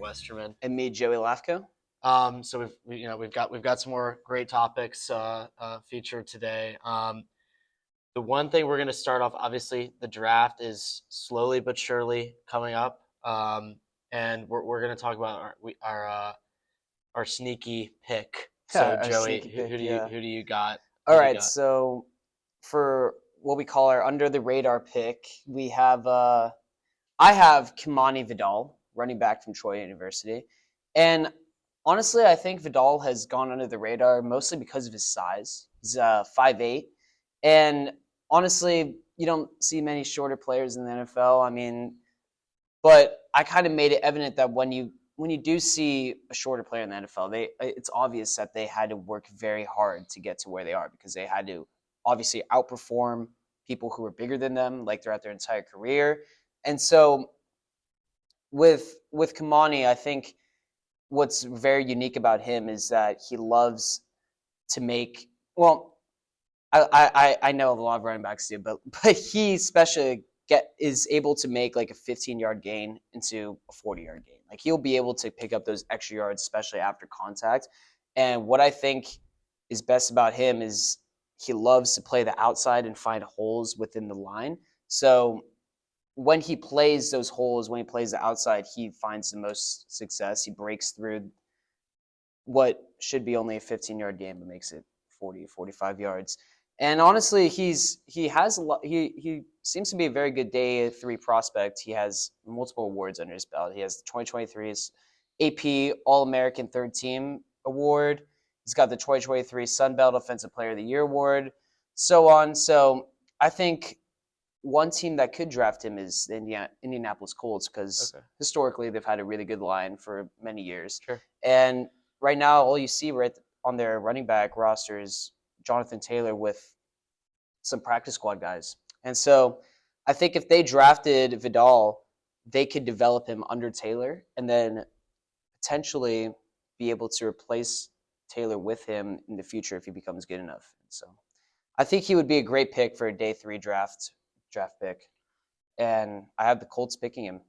Westerman. And me, Joey Lafko. So we've got some more great topics featured today. The one thing we're going to start off, obviously, the draft is slowly but surely coming up, and we're going to talk about our sneaky pick. So Our Joey, sneaky pick, who yeah. do you got? All right, so for what we call our under the radar pick, we have I have Kimani Vidal, running back from Troy University, and honestly, I think Vidal has gone under the radar mostly because of his size. He's 5'8", and honestly, you don't see many shorter players in the NFL. I mean, but I kind of made it evident that when you do see a shorter player in the NFL, it's obvious that they had to work very hard to get to where they are because they had to obviously outperform people who were bigger than them like throughout their entire career. And so with Kamani, I think what's very unique about him is that he loves to make I know a lot of running backs do, but he especially is able to make like a 15-yard gain into a 40-yard gain. Like he'll be able to pick up those extra yards, especially after contact. And what I think is best about him is he loves to play the outside and find holes within the line. So when he plays those holes, when he plays the outside, he finds the most success. He breaks through what should be only a 15-yard gain, but makes it 40, 45 yards. And honestly, he has a lot. He seems to be a very good day 3 prospect. He has multiple awards under his belt. He has the 2023's AP All-American Third Team Award. He's got the 2023 Sun Belt Offensive Player of the Year Award, so on. So I think one team that could draft him is the Indianapolis Colts because historically they've had a really good line for many years. Sure. And right now, all you see right on their running back roster is Jonathan Taylor with some practice squad guys. And so I think if they drafted Vidal, they could develop him under Taylor and then potentially be able to replace Taylor with him in the future if he becomes good enough. So I think he would be a great pick for a day 3 draft pick. And I have the Colts picking him.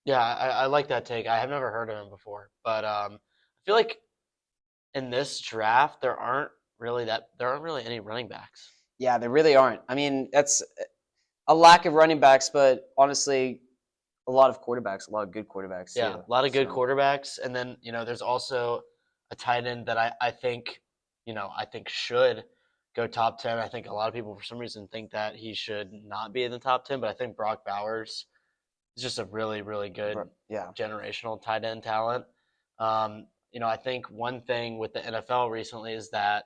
Yeah, I like that take. I have never heard of him before, but I feel like in this draft there aren't really any running backs. Yeah, there really aren't. I mean, that's a lack of running backs, but honestly, a lot of quarterbacks, a lot of good quarterbacks. Yeah, too. a lot of good quarterbacks, and then there's also a tight end that I think should go top 10. I think a lot of people for some reason think that he should not be in the top 10, but I think Brock Bowers is just a really, really good generational tight end talent. I think one thing with the NFL recently is that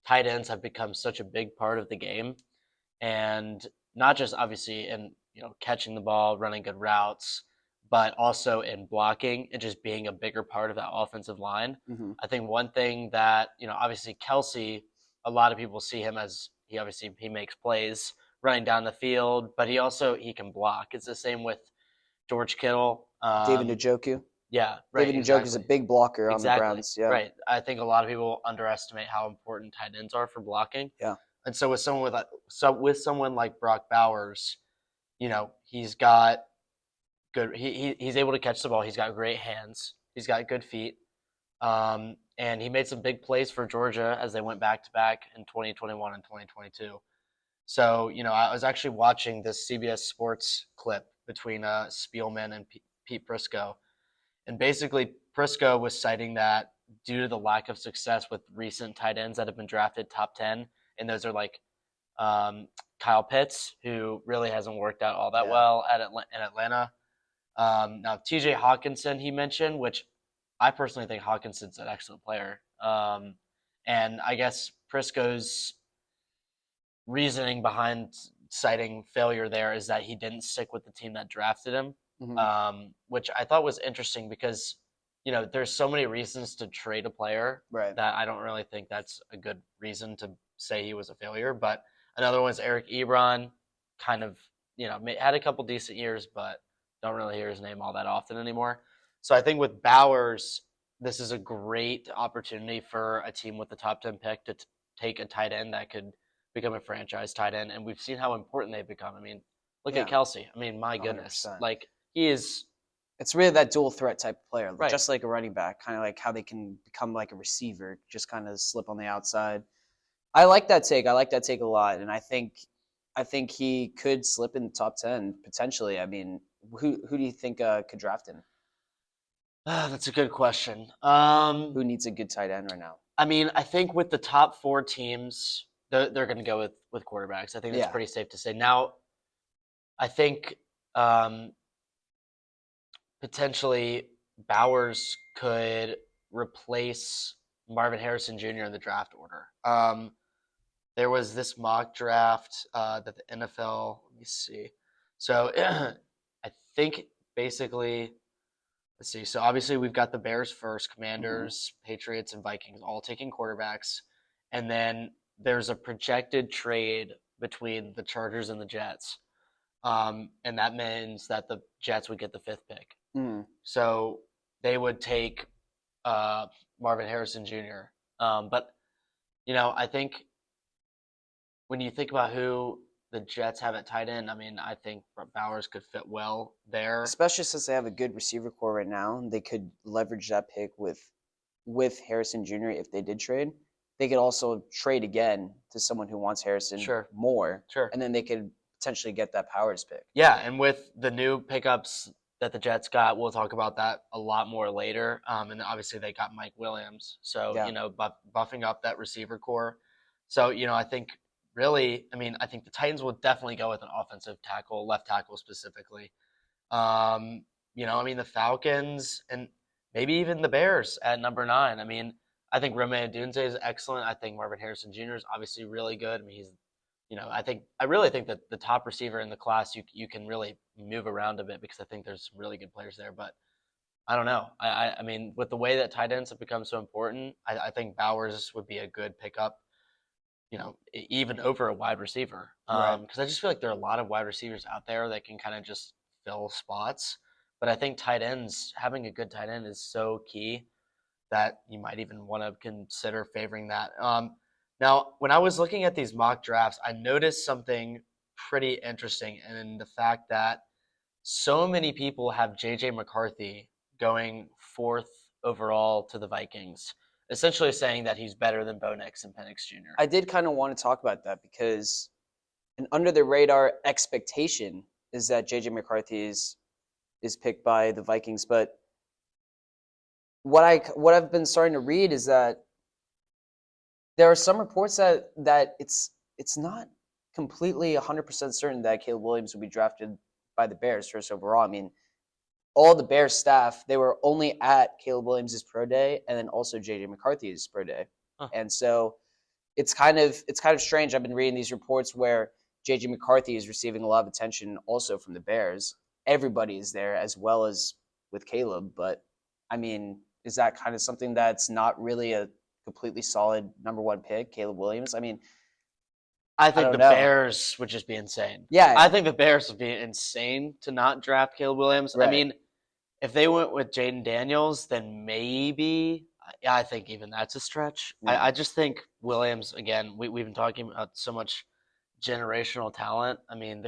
tight ends have become such a big part of the game, and not just obviously in catching the ball, running good routes, but also in blocking and just being a bigger part of that offensive line. Mm-hmm. I think one thing that obviously Kelce, a lot of people see him as he makes plays running down the field, but he can block. It's the same with George Kittle, David Njoku. Yeah, right. David Njoku is a big blocker on the Browns. Yeah, right. I think a lot of people underestimate how important tight ends are for blocking. Yeah, and so with someone like Brock Bowers, he's got good. He's able to catch the ball. He's got great hands. He's got good feet. And he made some big plays for Georgia as they went back to back in 2021 and 2022. So I was actually watching this CBS Sports clip between Spielman and Pete Prisco. And basically, Prisco was citing that due to the lack of success with recent tight ends that have been drafted top 10, and those are like Kyle Pitts, who really hasn't worked out all that well in Atlanta. Now, TJ Hawkinson he mentioned, which I personally think Hawkinson's an excellent player. And I guess Prisco's reasoning behind citing failure there is that he didn't stick with the team that drafted him. Mm-hmm. Which I thought was interesting because, there's so many reasons to trade a player that I don't really think that's a good reason to say he was a failure. But another one is Eric Ebron, kind of, had a couple decent years, but don't really hear his name all that often anymore. So I think with Bowers, this is a great opportunity for a team with the top 10 pick to take a tight end that could become a franchise tight end. And we've seen how important they've become. I mean, look at Kelce. I mean, my goodness. 100%. Like, he is It's really that dual threat type of player, Right. just like a running back, kind of like how they can become like a receiver, just kind of slip on the outside. I like that take. I like that take a lot, and I think he could slip in the top 10 potentially. I mean, who do you think could draft him? That's a good question. Who needs a good tight end right now? I mean, I think with the top 4 teams, they're going to go with quarterbacks. I think that's Yeah. pretty safe to say. Now, I think um, potentially Bowers could replace Marvin Harrison Jr. in the draft order. There was this mock draft that the NFL. Let me see. So I think basically, let's see. So obviously we've got the Bears first, Commanders, Patriots, and Vikings all taking quarterbacks, and then there's a projected trade between the Chargers and the Jets, and that means that the Jets would get the 5th pick. Mm. So they would take Marvin Harrison Jr. But I think when you think about who the Jets have at tight end, I mean, I think Bowers could fit well there. Especially since they have a good receiver core right now, they could leverage that pick with Harrison Jr. if they did trade. They could also trade again to someone who wants Harrison more, Sure. and then they could potentially get that Powers pick. Yeah, and with the new pickups that the Jets got, we'll talk about that a lot more later. And obviously they got Mike Williams, so Yeah. buffing up that receiver core. So I think really, I mean, I think the Titans will definitely go with an offensive tackle, left tackle specifically. I mean, the Falcons and maybe even the Bears at number 9. I mean, I think Rome Odunze is excellent. I think Marvin Harrison Jr. is obviously really good. I mean, he's I really think that the top receiver in the class you can really move around a bit because I think there's some really good players there. But I don't know. I mean, with the way that tight ends have become so important, I think Bowers would be a good pickup. Even over a wide receiver. Right. Because I just feel like there are a lot of wide receivers out there that can kind of just fill spots. But I think tight ends, having a good tight end is so key that you might even want to consider favoring that. Now, when I was looking at these mock drafts, I noticed something pretty interesting in the fact that so many people have J.J. McCarthy going 4th overall to the Vikings, essentially saying that he's better than Bo Nix and Penix Jr. I did kind of want to talk about that because an under the radar expectation is that JJ McCarthy is picked by the Vikings, but what I've been starting to read is that there are some reports that it's not completely 100% certain that Caleb Williams will be drafted by the Bears first overall. I mean, all the Bears staff, they were only at Caleb Williams' pro day and then also JJ McCarthy's pro day. Huh. And so it's kind of strange. I've been reading these reports where JJ McCarthy is receiving a lot of attention also from the Bears. Everybody is there as well as with Caleb, but I mean, is that kind of something that's not really a completely solid number 1 pick, Caleb Williams? I mean, I think the don't know. Bears would just be insane. Yeah. I think the Bears would be insane to not draft Caleb Williams. Right. I mean, if they went with Jaden Daniels, then maybe. I think even that's a stretch. Yeah. I just think Williams, again, we've been talking about so much generational talent. I mean,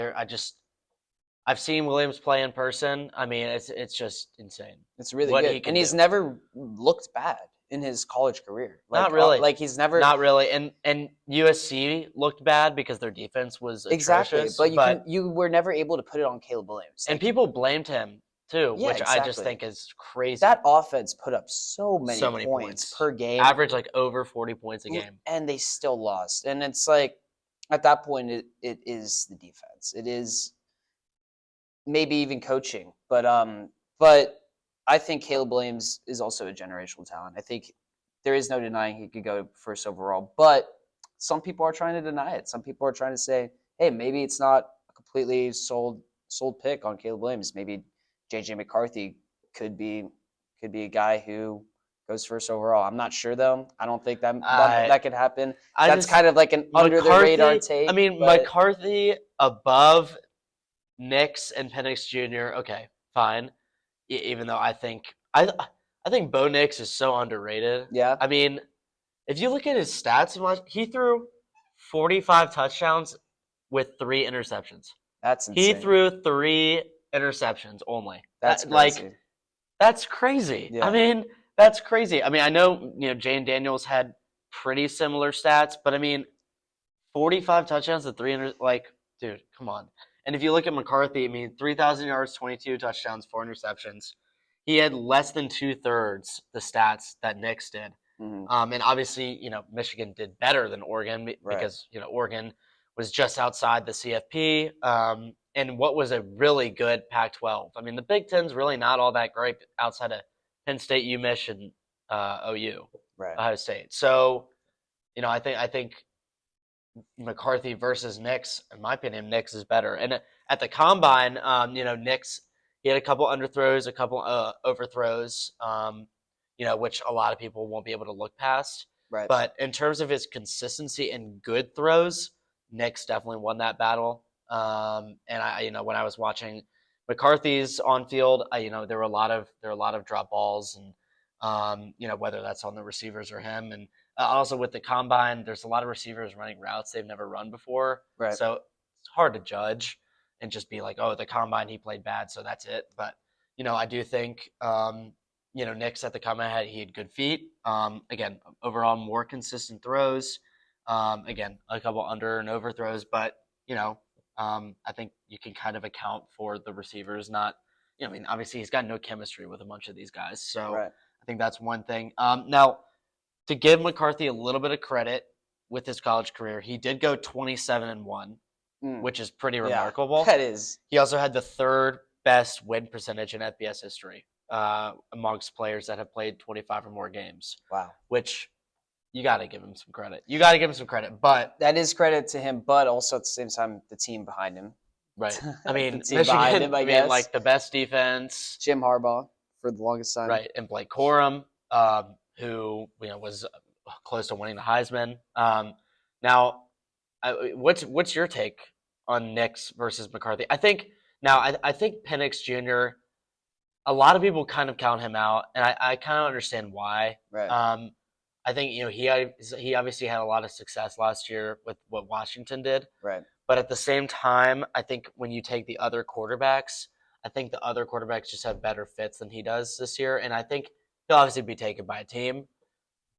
I've seen Williams play in person. I mean, it's just insane. It's really what good. he can And he's do. never looked bad in his college career. Not really. Like he's never Not really. And USC looked bad because their defense was exactly. atrocious. But you were never able to put it on Caleb Williams. And people blamed him too, Yeah, which I just exactly. think is crazy. That offense put up so many points. points per game. Average like over 40 points a game. And they still lost. And it's like at that point it is the defense. It is maybe even coaching. But I think Caleb Williams is also a generational talent. I think there is no denying he could go first overall. But some people are trying to deny it. Some people are trying to say, hey, maybe it's not a completely sold pick on Caleb Williams. Maybe JJ McCarthy could be a guy who goes first overall. I'm not sure though. I don't think that could happen. That's kind of like an under the radar take. I mean, McCarthy above Nix and Penix Jr. Okay, fine. Even though I think Bo Nix is so underrated. Yeah. I mean, if you look at his stats, he threw 45 touchdowns with 3 interceptions. That's insane. He threw 3 interceptions only. That's Like, crazy. that's crazy. Yeah. I mean, that's crazy. I mean, I know, Jane Daniels had pretty similar stats, but I mean, 45 touchdowns to 300, like, dude, come on. And if you look at McCarthy, I mean, 3,000 yards, 22 touchdowns, 4 interceptions. He had less than 2/3 the stats that Nix did. And obviously, Michigan did better than Oregon because, Oregon was just outside the CFP. And what was a really good Pac-12. I mean, the Big Ten's really not all that great outside of Penn State, UMich, and OU, Ohio State. So, I think McCarthy versus Nix, in my opinion, Nix is better. And at the combine, Nix, he had a couple underthrows, a couple overthrows, which a lot of people won't be able to look past. Right. But in terms of his consistency and good throws, Nix definitely won that battle. And I, when I was watching McCarthy's on field, there were a lot of drop balls, and whether that's on the receivers or him, and also with the combine, there's a lot of receivers running routes they've never run before. Right. So it's hard to judge and just be like, oh, the combine he played bad, so that's it. But I do think Nix at the combine he had good feet. Again, overall more consistent throws. Again, a couple under and overthrows, but I think you can kind of account for the receivers not. I mean, obviously he's got no chemistry with a bunch of these guys, so I think that's one thing. Now, to give McCarthy a little bit of credit with his college career, he did go 27-1, which is pretty remarkable. That is. He also had the third best win percentage in FBS history amongst players that have played 25 or more games. Wow. Which you got to give him some credit. But that is credit to him, but also at the same time, the team behind him. Right. I mean, Michigan, him, I mean, like the best defense. Jim Harbaugh for the longest time. Right. And Blake Corum, who was close to winning the Heisman. Now, what's your take on Nix versus McCarthy? I think Penix Jr. A lot of people kind of count him out, and I kind of understand why. Right. I think he obviously had a lot of success last year with what Washington did. Right. But at the same time, I think when you take the other quarterbacks, I think the other quarterbacks just have better fits than he does this year, and I think he'll obviously be taken by a team.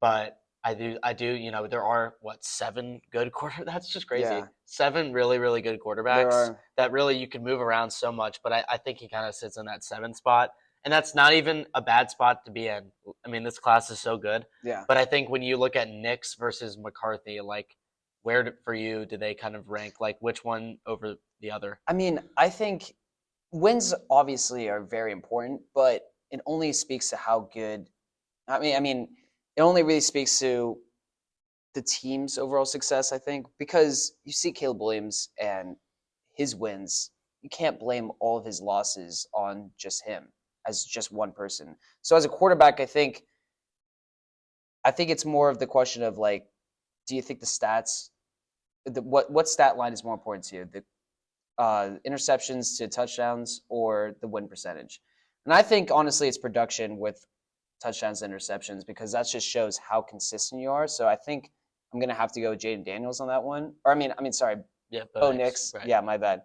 But I do. There are 7 good quarterbacks. That's just crazy. Yeah. 7 really, really good quarterbacks that really you can move around so much. But I think he kind of sits in that 7 spot, and that's not even a bad spot to be in. I mean, this class is so good. Yeah. But I think when you look at Nix versus McCarthy, like where for you do they kind of rank? Like which one over the other? I mean, I think wins obviously are very important, but it only speaks to how good. I mean. It only really speaks to the team's overall success, I think, because you see Caleb Williams and his wins. You can't blame all of his losses on just him as just one person. So as a quarterback, I think it's more of the question of like, do you think the stats, what stat line is more important to you, the interceptions to touchdowns or the win percentage? And I think honestly, it's production with touchdowns and interceptions because that just shows how consistent you are. So I think I'm gonna have to go Jayden Daniels on that one. Or I mean, sorry, Bo Nix. Right. Yeah, my bad.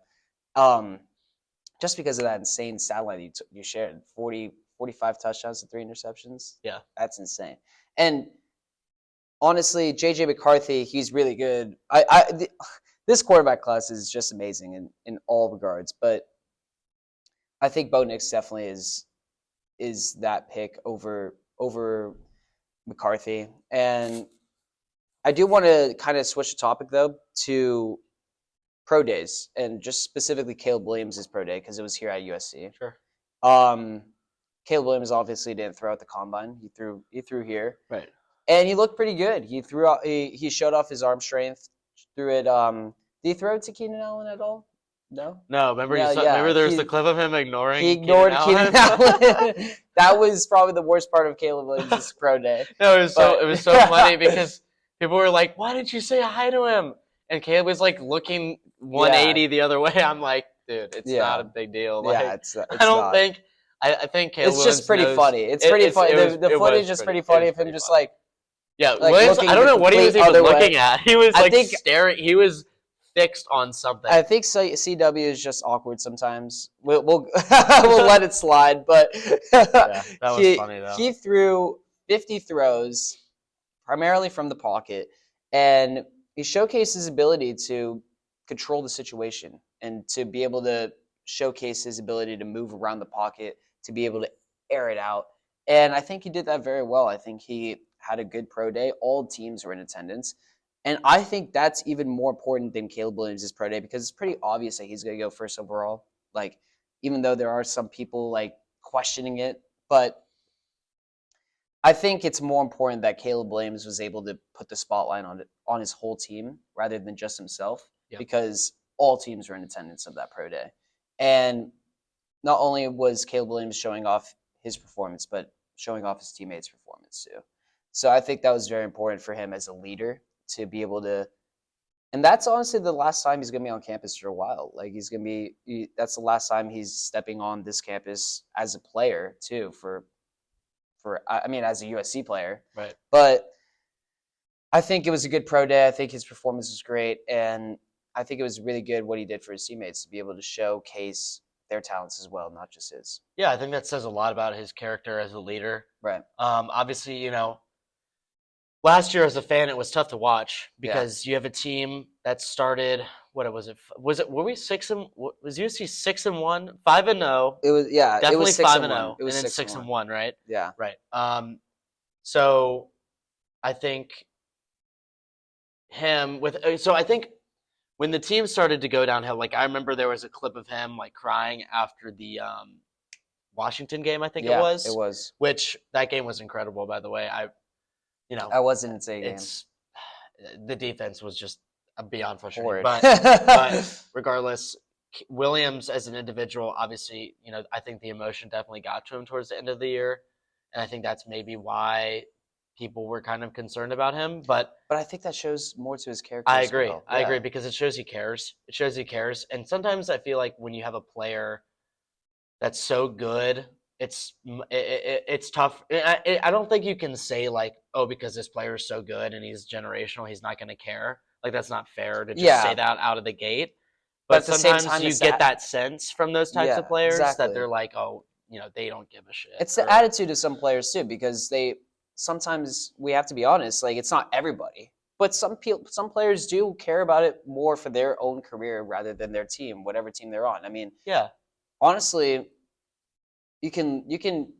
Just because of that insane stat line you shared, 45 touchdowns and 3 interceptions. Yeah, that's insane. And honestly, JJ McCarthy, he's really good. This quarterback class is just amazing in all regards. But I think Bo Nix definitely is that pick over McCarthy. And I do want to kind of switch the topic though to pro days and just specifically Caleb Williams' pro day because it was here at USC. Sure. Caleb Williams obviously didn't throw at the combine. He threw here. Right. And he looked pretty good. He threw out. He showed off his arm strength. Threw it. Did he throw it to Keenan Allen at all? No. Remember remember there's the clip of him ignoring. He ignored Keenan Allen. That was probably the worst part of Caleb Williams' pro day. No, it was so funny because people were like, "Why didn't you say hi to him?" And Caleb was like looking 180 the other way. I'm like, dude, it's not a big deal. Like, it's I don't think. I think Caleb. It's just pretty funny. It's pretty funny. The footage is pretty funny of him just like. Yeah, Williams, I don't know what he was even looking at. He was like staring. He was fixed on something. I think CW is just awkward sometimes. We'll we'll let it slide, but Yeah, that was funny though. He threw 50 throws, primarily from the pocket, and he showcased his ability to control the situation and to be able to showcase his ability to move around the pocket, to be able to air it out. And I think he did that very well. I think he had a good pro day. All teams were in attendance. And I think that's even more important than Caleb Williams' pro day because it's pretty obvious that he's going to go first overall. Like, even though there are some people like questioning it, but I think it's more important that Caleb Williams was able to put the spotlight on his whole team rather than just himself, because all teams were in attendance of that pro day. And not only was Caleb Williams showing off his performance, but showing off his teammates' performance too. So I think that was very important for him as a leader to be able to, and that's honestly the last time he's going to be on campus for a while. Like that's the last time he's stepping on this campus as a player too, as a USC player. Right. But I think it was a good pro day. I think his performance was great, and I think it was really good what he did for his teammates to be able to showcase their talents as well, not just his. Yeah, I think that says a lot about his character as a leader. Right. Obviously, last year as a fan, it was tough to watch because you have a team that started. What was it? Were we 6-1? Was USC 6-1, 5-0? It was definitely it was 5-0, It was and then 6-1, right? Yeah. Right. So I think I think when the team started to go downhill, like I remember there was a clip of him like crying after the Washington game. I think it was. It was. Which that game was incredible, by the way. I was an insane game. The defense was just beyond frustrating. Horrid. But regardless, Williams as an individual, obviously, I think the emotion definitely got to him towards the end of the year, and I think that's maybe why people were kind of concerned about him. But I think that shows more to his character. I agree. I agree because it shows he cares. It shows he cares, and sometimes I feel like when you have a player that's so good, it's tough. I don't think you can say like, oh, because this player is so good and he's generational, he's not going to care. Like that's not fair to just say that out of the gate. But sometimes you get that sense from those types of players that they're like, oh, they don't give a shit. It's the attitude of some players too, because sometimes we have to be honest, like it's not everybody, but some players do care about it more for their own career rather than their team, whatever team they're on. I mean, honestly, you can.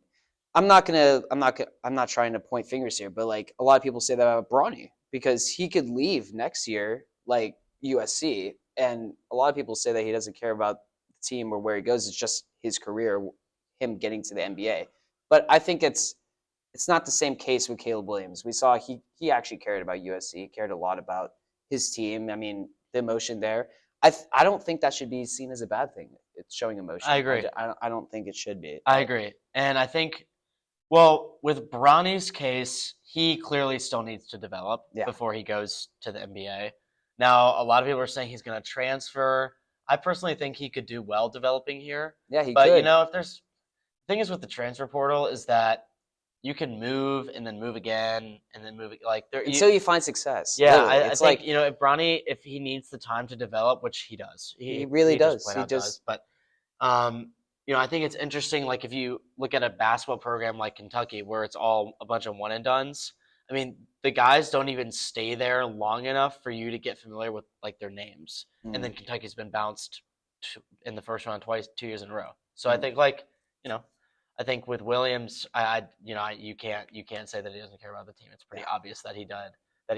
I'm not trying to point fingers here, but like a lot of people say that about Bronny because he could leave next year, like USC, and a lot of people say that he doesn't care about the team or where he goes. It's just his career, him getting to the NBA. But I think it's not the same case with Caleb Williams. We saw he actually cared about USC, he cared a lot about his team. I mean, the emotion there. I don't think that should be seen as a bad thing. It's showing emotion. I agree. I don't think it should be. I agree. And I think, well, with Bronny's case, he clearly still needs to develop before he goes to the NBA. Now, a lot of people are saying he's going to transfer. I personally think he could do well developing here. Yeah, he could. But, if there's – the thing is with the transfer portal is that you can move and then move again and then move like there until you find success. Yeah, I think like if Bronny, if he needs the time to develop, which he does, he really does. He does. But I think it's interesting. Like if you look at a basketball program like Kentucky, where it's all a bunch of one and dones. I mean, the guys don't even stay there long enough for you to get familiar with like their names, and then Kentucky's been bounced in the first round twice, 2 years in a row. So I think I think with Williams, you can't say that he doesn't care about the team. It's pretty obvious that he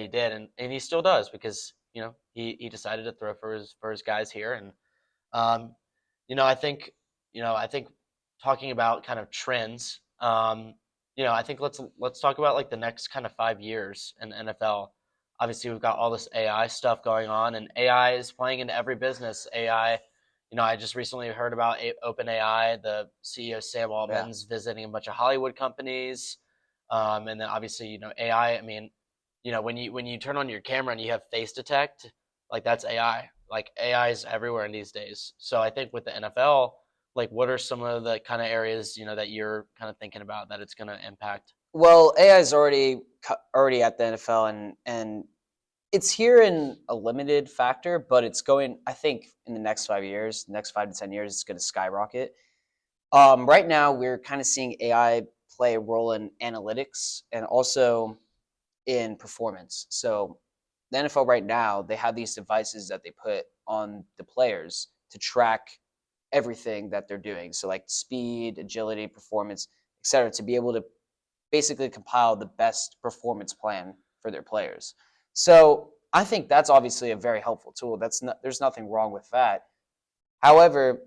did, and he still does because he decided to throw for his guys here, and I think talking about kind of trends, I think let's talk about like the next kind of 5 years in the NFL. Obviously, we've got all this AI stuff going on, and AI is playing into every business. AI. I just recently heard about OpenAI. The CEO Sam Altman's visiting a bunch of Hollywood companies, and then obviously AI. I mean, when you turn on your camera and you have face detect, like that's AI. Like AI is everywhere in these days. So I think with the NFL, like what are some of the kind of areas that you're kind of thinking about that it's going to impact? Well, AI is already at the NFL, and it's here in a limited factor, but it's going. I think in the next 5 years, next 5 to 10 years, it's going to skyrocket. Right now, we're kind of seeing AI play a role in analytics and also in performance. So the NFL right now, they have these devices that they put on the players to track everything that they're doing. So like speed, agility, performance, etc., to be able to basically compile the best performance plan for their players. So I think that's obviously a very helpful tool. There's nothing wrong with that. However,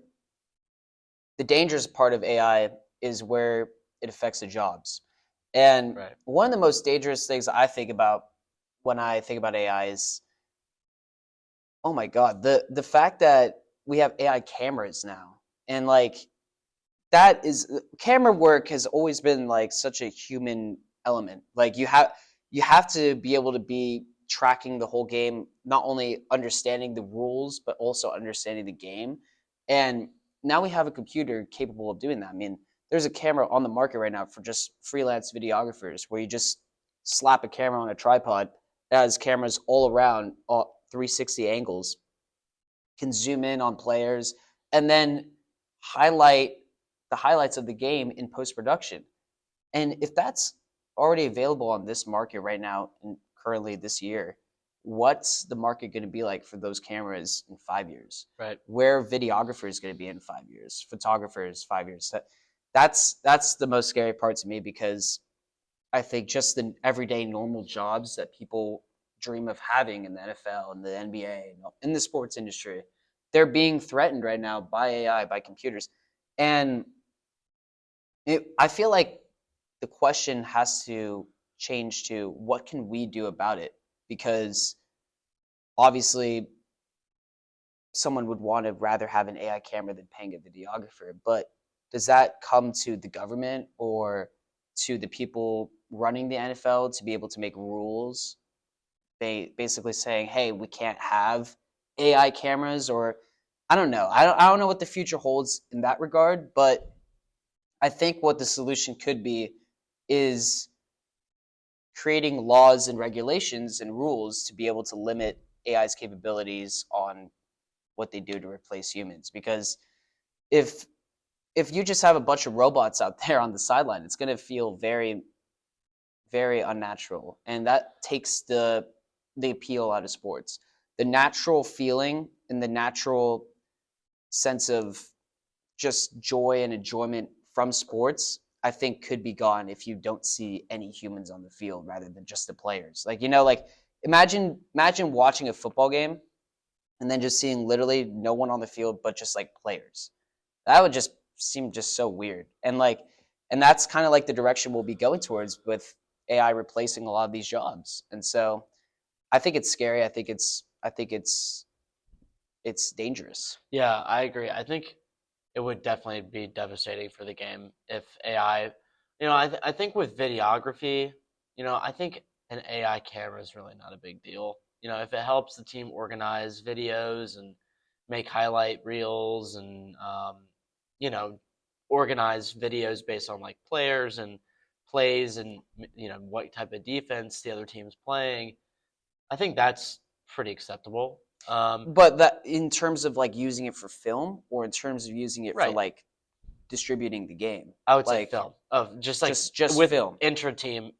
the dangerous part of AI is where it affects the jobs. And Right. one of the most dangerous things I think about when I think about AI is, oh my god, the fact that we have AI cameras now, and like that is camera work has always been like such a human element. Like you have to be able to be tracking the whole game, not only understanding the rules but also understanding the game. And now we have a computer capable of doing that. I mean, there's a camera on the market right now for just freelance videographers where you just slap a camera on a tripod. It has cameras all around, all 360 angles, can zoom in on players and then highlight the highlights of the game in post production. And if that's already available on this market right now and currently this year, what's the market going to be like for those cameras in 5 years? Right. Where videographers going to be in 5 years? Photographers 5 years? That's the most scary part to me, because I think just the everyday normal jobs that people dream of having in the NFL and the NBA and in the sports industry, they're being threatened right now by AI, by computers. And I feel like the question has to change to what can we do about it? Because obviously someone would want to rather have an AI camera than paying a videographer. But does that come to the government or to the people running the NFL to be able to make rules? They basically saying, "Hey, we can't have AI cameras," or I don't know. I don't know what the future holds in that regard, but I think what the solution could be is creating laws and regulations and rules to be able to limit AI's capabilities on what they do to replace humans. Because if if you just have a bunch of robots out there on the sideline, it's going to feel very, very unnatural, and that takes the appeal out of sports. The natural feeling and the natural sense of just joy and enjoyment from sports, I think, could be gone if you don't see any humans on the field rather than just the players. Like, like imagine watching a football game and then just seeing literally no one on the field but just like players. That would just seem just so weird. And that's kind of like the direction we'll be going towards with AI replacing a lot of these jobs. And so I think it's scary. I think it's dangerous. Yeah, I agree. I think it would definitely be devastating for the game if AI, I think with videography, I think an AI camera is really not a big deal. If it helps the team organize videos and make highlight reels and, organize videos based on like players and plays and, what type of defense the other team's playing, I think that's pretty acceptable. But that in terms of like using it for film or in terms of using it for Right. like distributing the game. I would say Like film of just like just with film. intra-team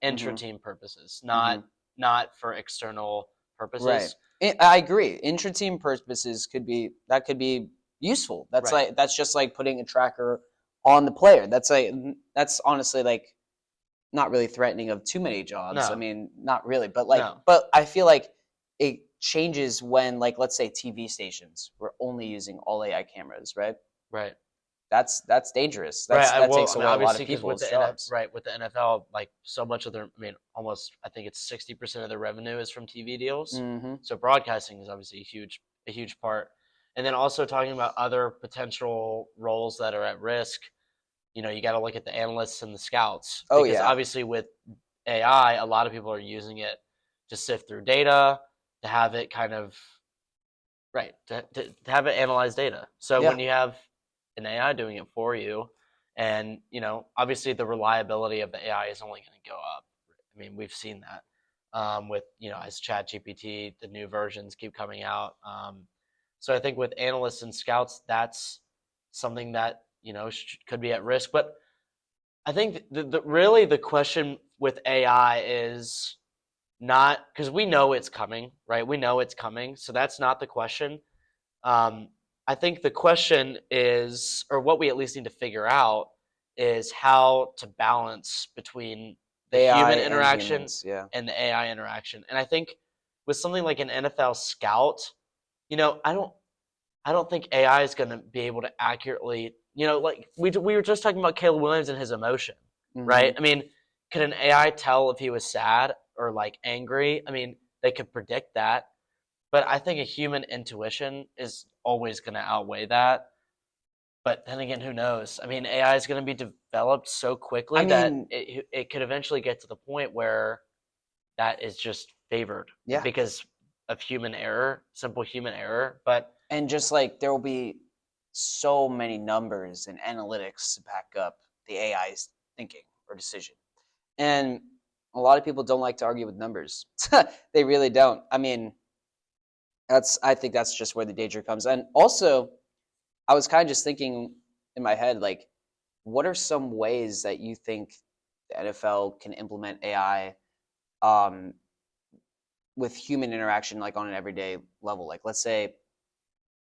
purposes, not for external purposes. Right. I agree. Intra-team purposes could be useful. Right. That's just like putting a tracker on the player. That's honestly like not really threatening of too many jobs. No. I mean, not really, but No. but I feel like it changes when, like, let's say TV stations were only using all AI cameras, right? Right. That's dangerous. Right. That takes I mean, away a lot obviously, of because people's jobs. with the NFL, like so much of their, I mean, almost, I think it's 60% of their revenue is from TV deals. Mm-hmm. So broadcasting is obviously a huge part. And then also talking about other potential roles that are at risk. You got to look at the analysts and the scouts. Oh, Because yeah. obviously with AI, a lot of people are using it to sift through data, to have it kind of, right, to have it analyze data. So Yeah. when you have an AI doing it for you, and obviously the reliability of the AI is only going to go up. I mean, we've seen that. with as ChatGPT, the new versions keep coming out. So I think with analysts and scouts, that's something that could be at risk. But I think really the question with AI is not because we know it's coming, right? We know it's coming, so that's not the question. Um, I think the question is, or what we at least need to figure out, is how to balance between the AI human and interaction humans, yeah. and the AI interaction. And I think with something like an NFL scout, I don't think AI is going to be able to accurately, like we were just talking about Caleb Williams and his emotion, right? Mhm. I mean, could an AI tell if he was sad or like angry? I mean, they could predict that, but I think a human intuition is always going to outweigh that. But then again, who knows? I mean, AI is going to be developed so I quickly that mean, it could eventually get to the point where that is just favored yeah. because of human error, simple human error. But And just like there will be so many numbers and analytics to back up the AI's thinking or decision. And a lot of people don't like to argue with numbers. They really don't. I mean, I think that's just where the danger comes. And also, I was kind of just thinking in my head, like, what are some ways that you think the NFL can implement AI um, with human interaction, like on an everyday level? Like, let's say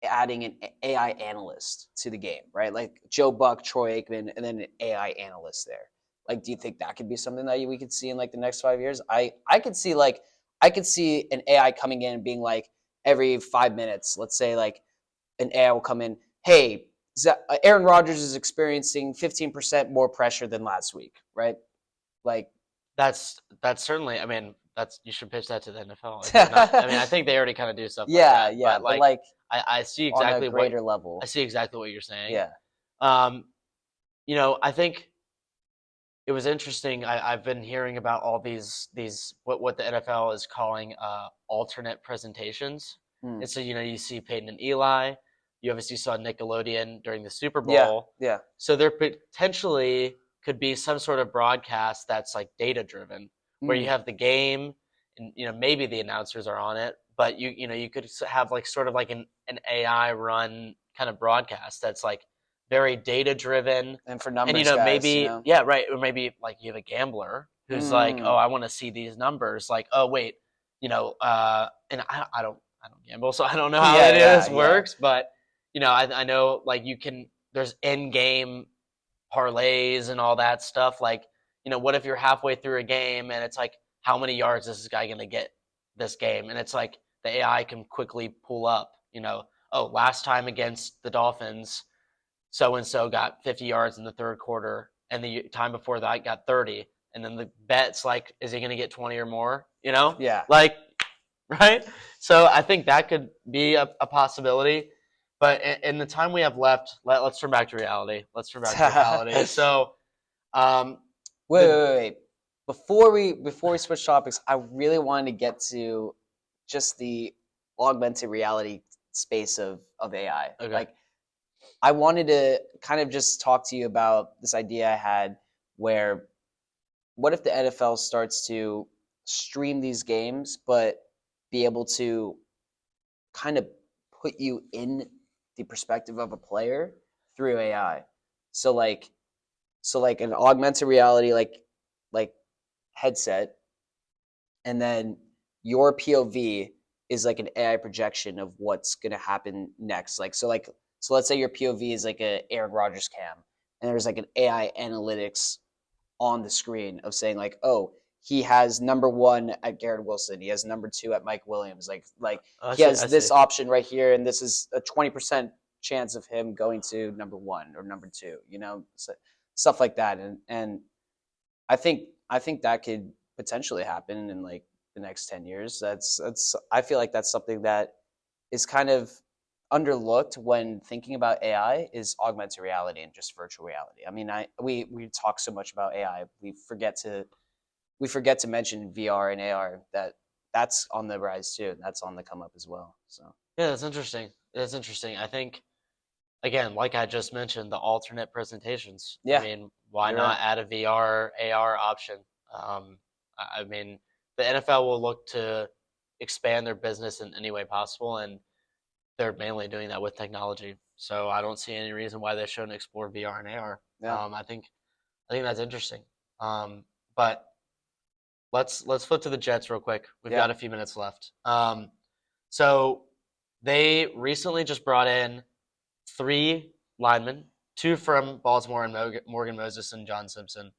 adding an AI analyst to the game, right? Like Joe Buck, Troy Aikman, and then an AI analyst there. Like, do you think that could be something that we could see in like the next 5 years? I could see an AI coming in and being like every 5 minutes, let's say like an AI will come in, hey, Aaron Rodgers is experiencing 15% more pressure than last week, right? Like, that's certainly. I mean, that's you should pitch that to the NFL. If they're not, I mean, I think they already kind of do stuff like yeah, that. yeah, But but like, like I see on a exactly greater I level, see exactly what you're saying. yeah. Um, I think it was interesting. I've been hearing about all these what the NFL is calling alternate presentations. Mm. And so you see Peyton and Eli. You obviously saw Nickelodeon during the Super Yeah, Bowl. yeah. So there potentially could be some sort of broadcast that's like data driven, where you Mm. have the game, and maybe the announcers are on it, but you could have like sort of like an AI run kind of broadcast that's like very data driven. And for And numbers guys, maybe, yeah, right, or maybe like you have a gambler who's like, oh, Mm. I want to see these numbers, like, oh wait, and I don't gamble, so I don't know how Yeah, any of yeah, this yeah. works, but I know like there's in game parlays and all that stuff. Like, what if you're halfway through a game and it's like, how many yards is this guy gonna get this game? And it's like the AI can quickly pull up, oh, last time against the Dolphins, so and so got 50 yards in the third quarter, and the time before that got 30. And then the bet's like, is he going to get 20 or more? Yeah. Like, right? So I think that could be a possibility. But in the time we have left, let's turn back to reality. So, um, Wait, wait, wait, wait. Before we switch topics, I really wanted to get to just the augmented reality space of AI. Okay. Like, I wanted to kind of just talk to you about this idea I had where what if the NFL starts to stream these games, but be able to kind of put you in the perspective of a player through AI? So like, an augmented reality like headset, and then your POV is like an AI projection of what's gonna happen next. So let's say your POV is like a Aaron Rodgers cam, and there's like an AI analytics on the screen of saying like, oh, he has number one at Garrett Wilson, he has number two at Mike Williams, like I he see. has this option right here, and this is a 20% chance of him going to number one or number two, so, stuff like that, and I think that could potentially happen in like the next 10 years. That's I feel like that's something that is kind of underlooked when thinking about AI is augmented reality and just virtual reality. I mean, we talk so much about AI, we forget to mention VR and AR, that's on the rise too. That's on the come up as well. So Yeah, that's interesting. That's interesting. I think, again, like I just mentioned, the alternate presentations. I yeah, mean, why you're not right. add a VR, AR option? I mean, the NFL will look to expand their business in any way possible, and they're mainly doing that with technology. So I don't see any reason why they shouldn't explore VR and AR. Yeah. I think that's interesting. But let's flip to the Jets real quick. We've Yeah. got a few minutes left. So they recently just brought in 3 linemen, 2 from Baltimore and Morgan Moses and John Simpson,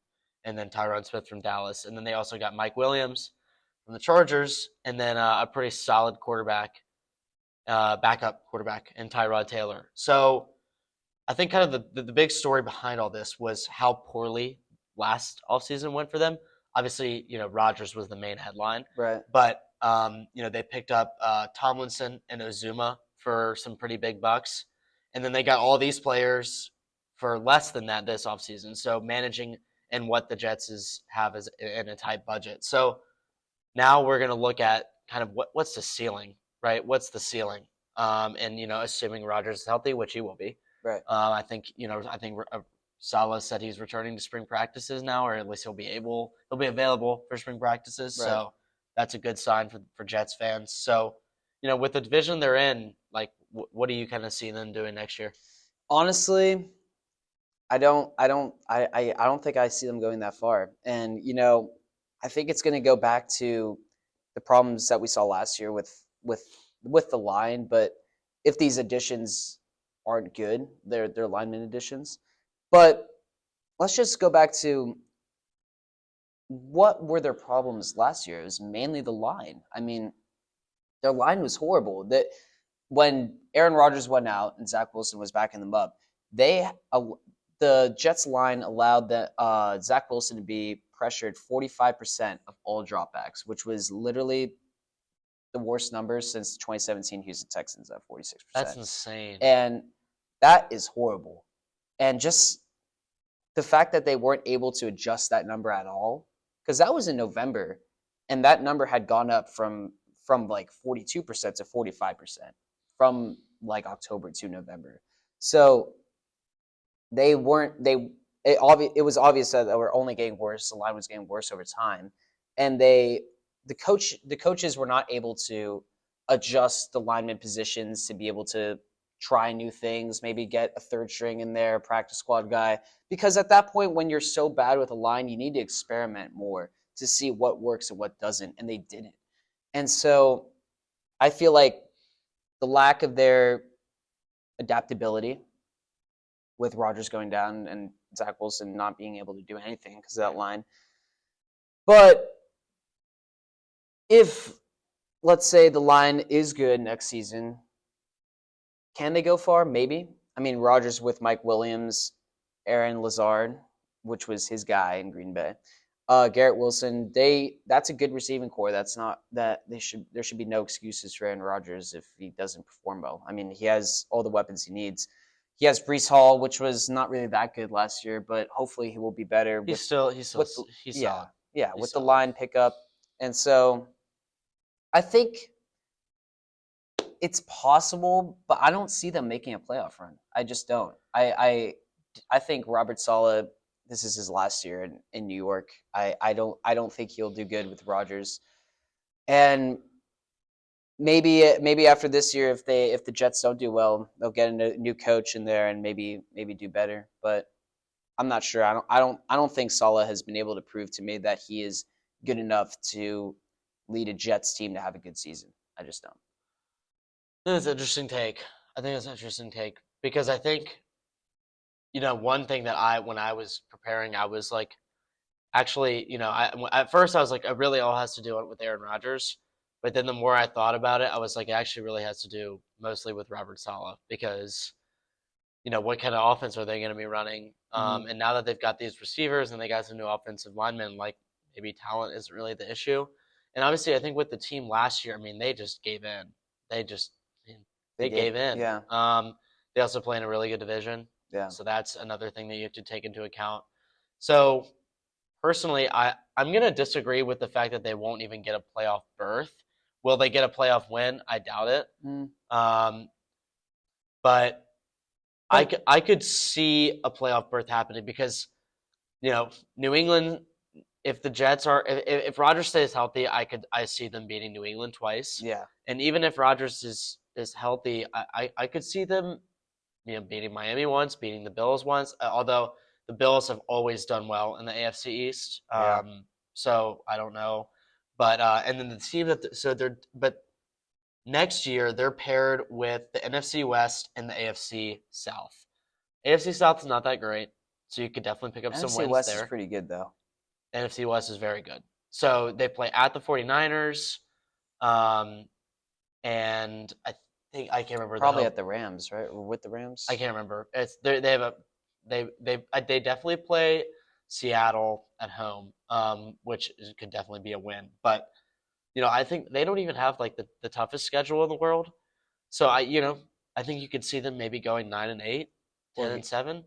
and then Tyron Smith from Dallas. And then they also got Mike Williams from the Chargers, and then a pretty solid backup quarterback, and Tyrod Taylor. So I think kind of the big story behind all this was how poorly last offseason went for them. Obviously, Rodgers was the main headline, Right. but they picked up Tomlinson and Ozuma for some pretty big bucks, and then they got all these players for less than that this offseason. So managing and what the Jets have is in a tight budget. So now we're going to look at kind of what's the ceiling, right? What's the ceiling? And assuming Rodgers is healthy, which he will be. Right. I think Saleh said he's returning to spring practices now, or at least he'll be available for spring practices. Right. So that's a good sign for Jets fans. So, with the division they're in, like, what do you kind of see them doing next year? Honestly, I don't think I see them going that far. And I think it's going to go back to the problems that we saw last year with the line. But if these additions aren't good, they're lineman additions. But let's just go back to what were their problems last year. It was mainly the line. I mean, their line was horrible. That when Aaron Rodgers went out and Zach Wilson was backing them up, the Jets line allowed Zach Wilson to be pressured 45% of all dropbacks, which was literally the worst numbers since 2017 Houston Texans at 46%. That's insane. And that is horrible. And just the fact that they weren't able to adjust that number at all, because that was in November, and that number had gone up from like 42% to 45% from like October to November. So it was obvious that they were only getting worse. The line was getting worse over time, and the coaches were not able to adjust the lineman positions to be able to try new things, maybe get a third string in there, practice squad guy, because at that point when you're so bad with a line, you need to experiment more to see what works and what doesn't, and they didn't. And so I feel like the lack of their adaptability with Rodgers going down and Zach Wilson not being able to do anything because of that line. But if, let's say, the line is good next season, can they go far? Maybe. I mean, Rodgers with Mike Williams, Aaron Lazard, which was his guy in Green Bay, Garrett Wilson. That's a good receiving core. That's not that there should be no excuses for Aaron Rodgers if he doesn't perform well. I mean, he has all the weapons he needs. He has Breece Hall, which was not really that good last year, but hopefully he will be better. He's solid. Yeah, with the line pickup. And so I think it's possible, but I don't see them making a playoff run. I just don't. I think Robert Saleh, this is his last year in New York. I don't think he'll do good with Rodgers. And maybe after this year, if the Jets don't do well, they'll get a new coach in there and maybe do better. But I'm not sure. I don't think Saleh has been able to prove to me that he is good enough to lead a Jets team to have a good season. I just don't. That's an interesting take. I think that's an interesting take because I think, one thing that when I was preparing, I was like, actually, at first I was like, it really all has to do with Aaron Rodgers. But then the more I thought about it, I was like, it actually really has to do mostly with Robert Saleh because, what kind of offense are they going to be running? And now that they've got these receivers and they got some new offensive linemen, like maybe talent isn't really the issue. And obviously, I think with the team last year, I mean, they just gave in. They gave in. Yeah. They also play in a really good division. Yeah. So that's another thing that you have to take into account. So personally, I'm going to disagree with the fact that they won't even get a playoff berth. Will they get a playoff win? I doubt it. But I could see a playoff berth happening because, New England if the Jets are if Rodgers stays healthy, I see them beating New England twice. Yeah. And even if Rodgers is healthy, I could see them, beating Miami once, beating the Bills once. Although the Bills have always done well in the AFC East. Yeah. So I don't know, but and then the team but next year they're paired with the NFC West and the AFC South. AFC South is not that great, so you could definitely pick up some NFC wins West there. is pretty good though. NFC West is very good. So they play at the 49ers, and I can't remember. Probably at the Rams, right? Or with the Rams? I can't remember. They definitely play Seattle at home, which could definitely be a win. But I think they don't even have like the toughest schedule in the world. So I think you could see them maybe going 9-8, 10-7,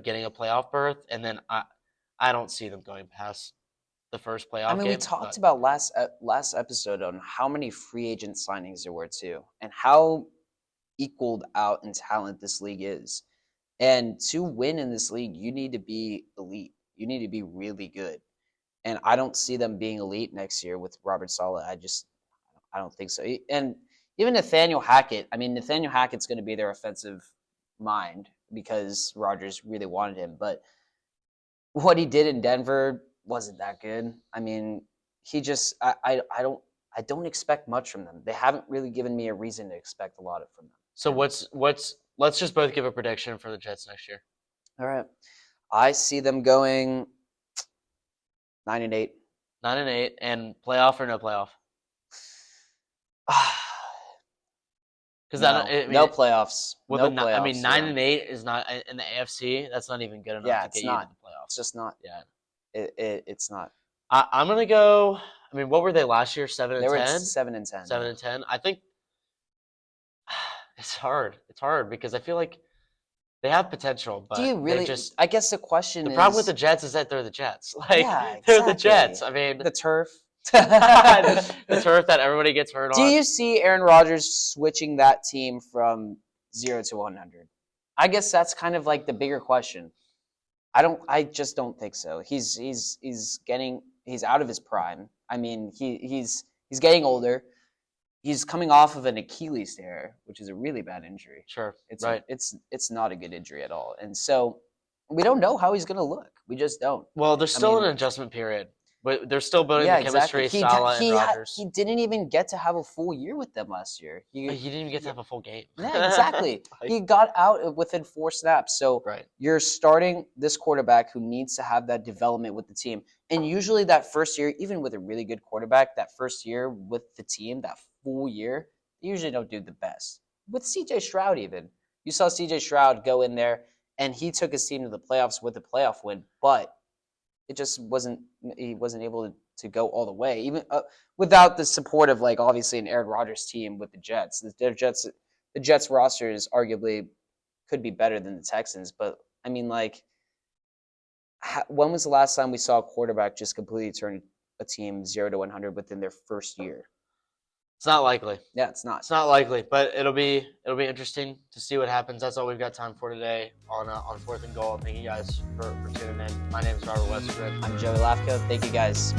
getting a playoff berth, and then I don't see them going past the first playoff game. We talked about last episode on how many free agent signings there were too, and how equaled out in talent this league is. And to win in this league, you need to be elite. You need to be really good. And I don't see them being elite next year with Robert Saleh. I don't think so. And even Nathaniel Hackett's going to be their offensive mind because Rodgers really wanted him. But what he did in Denver wasn't that good. I mean, I don't expect much from them. They haven't really given me a reason to expect a lot from them. So let's just both give a prediction for the Jets next year. All right. I see them going 9-8. 9-8, and playoff or no playoff? Because no playoffs. Well, no playoffs. 9-8 is not in the AFC. That's not even good enough to get you to the playoffs. It's just not. Yeah, it's not. I'm gonna go. What were they last year? 7-10. They were 7-10. 7-10. I think it's hard. It's hard because I feel like they have potential, but do you really? I guess the question is, the problem with the Jets is that they're the Jets. Like, yeah, exactly. They're the Jets. I mean, the turf. the turf that everybody gets hurt on. Do you see Aaron Rodgers switching that team from 0 to 100? I guess that's kind of like the bigger question. I just don't think so. He's out of his prime. I mean, he's getting older. He's coming off of an Achilles tear, which is a really bad injury. Sure, it's not a good injury at all, and so we don't know how he's going to look. We just don't. Well, there's still an adjustment period. But they're still building the chemistry. Exactly. Saleh and Rodgers. He didn't even get to have a full year with them last year. He didn't even get to have a full game. Yeah, exactly. He got out within 4 snaps. So you're starting this quarterback who needs to have that development with the team. And usually that first year, even with a really good quarterback, that first year with the team, that full year, they usually don't do the best. With C.J. Stroud even. You saw C.J. Stroud go in there, and he took his team to the playoffs with a playoff win, but it just wasn't. He wasn't able to go all the way, even without the support of obviously an Aaron Rodgers team with the Jets. The Jets roster is arguably could be better than the Texans, but I mean, when was the last time we saw a quarterback just completely turn a team 0 to 100 within their first year? It's not likely. Yeah, it's not. It's not likely, but it'll be interesting to see what happens. That's all we've got time for today on 4th and Goal. Thank you guys for tuning in. My name is Robert Westergren. I'm Joey Lafka. Thank you guys.